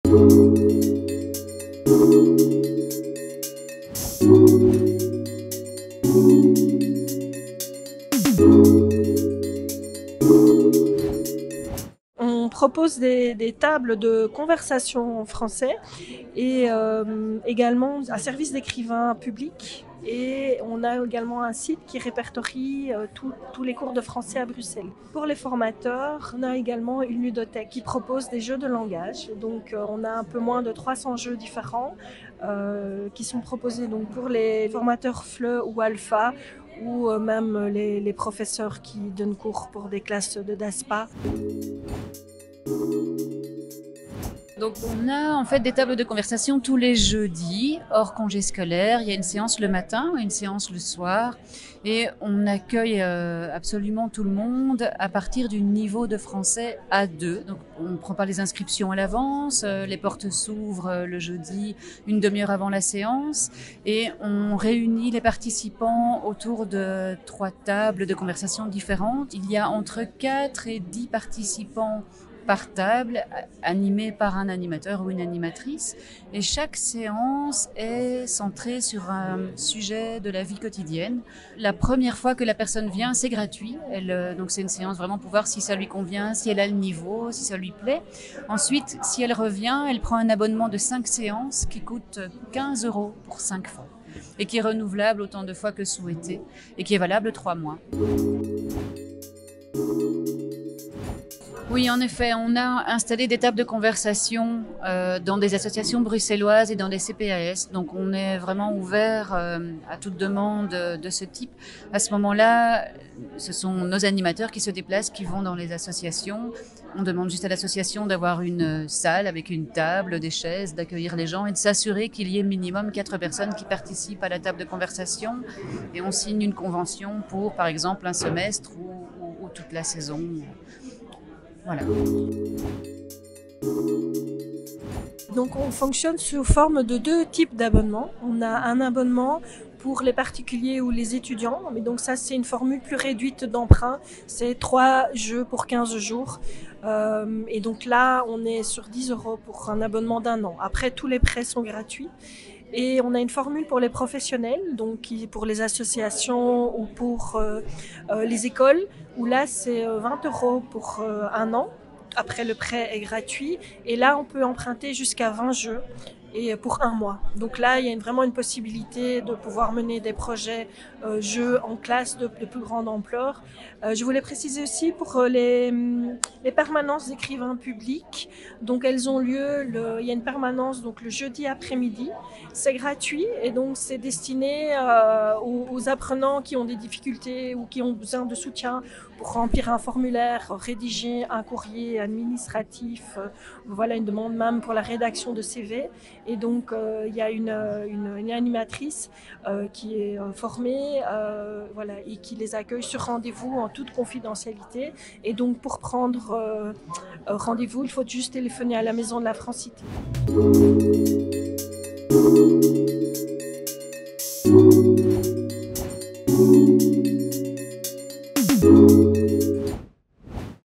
On propose des tables de conversation en français et également un service d'écrivain public. Et on a également un site qui répertorie tous les cours de français à Bruxelles. Pour les formateurs, on a également une ludothèque qui propose des jeux de langage. Donc on a un peu moins de 300 jeux différents qui sont proposés donc, pour les formateurs FLE ou Alpha ou même les professeurs qui donnent cours pour des classes de DASPA. Donc on a en fait des tables de conversation tous les jeudis, hors congé scolaire. Il y a une séance le matin, une séance le soir. Et on accueille absolument tout le monde à partir du niveau de français A2. Donc on ne prend pas les inscriptions à l'avance, les portes s'ouvrent le jeudi une demi-heure avant la séance. Et on réunit les participants autour de 3 tables de conversation différentes. Il y a entre 4 et 10 participants par table, animée par un animateur ou une animatrice. Et chaque séance est centrée sur un sujet de la vie quotidienne. La première fois que la personne vient, c'est gratuit. Donc c'est une séance vraiment pour voir si ça lui convient, si elle a le niveau, si ça lui plaît. Ensuite, si elle revient, elle prend un abonnement de 5 séances qui coûte 15 € pour 5 fois et qui est renouvelable autant de fois que souhaité et qui est valable 3 mois. Oui, en effet, on a installé des tables de conversation dans des associations bruxelloises et dans des CPAS. Donc, on est vraiment ouvert à toute demande de ce type. À ce moment-là, ce sont nos animateurs qui se déplacent, qui vont dans les associations. On demande juste à l'association d'avoir une salle avec une table, des chaises, d'accueillir les gens et de s'assurer qu'il y ait minimum 4 personnes qui participent à la table de conversation. Et on signe une convention pour, par exemple, un semestre ou toute la saison. Voilà. Donc on fonctionne sous forme de 2 types d'abonnements. On a un abonnement pour les particuliers ou les étudiants, mais donc ça c'est une formule plus réduite d'emprunt, c'est 3 jeux pour 15 jours. Et donc là on est sur 10 € pour un abonnement d'1 an. Après tous les prêts sont gratuits. Et on a une formule pour les professionnels, donc pour les associations ou pour les écoles, où là c'est 20 € pour 1 an. Après le prêt est gratuit et là on peut emprunter jusqu'à 20 jeux et pour 1 mois. Donc là il y a vraiment une possibilité de pouvoir mener des projets jeux en classe de plus grande ampleur. Je voulais préciser aussi pour les permanences d'écrivains publics. Donc elles ont lieu, il y a une permanence donc le jeudi après-midi. C'est gratuit et donc c'est destiné aux apprenants qui ont des difficultés ou qui ont besoin de soutien pour remplir un formulaire, rédiger un courrier administratif, voilà une demande même pour la rédaction de CV. Et donc il y a une animatrice qui est formée voilà, et qui les accueille sur rendez-vous en toute confidentialité. Et donc pour prendre rendez-vous, il faut juste téléphoner à la Maison de la Francité.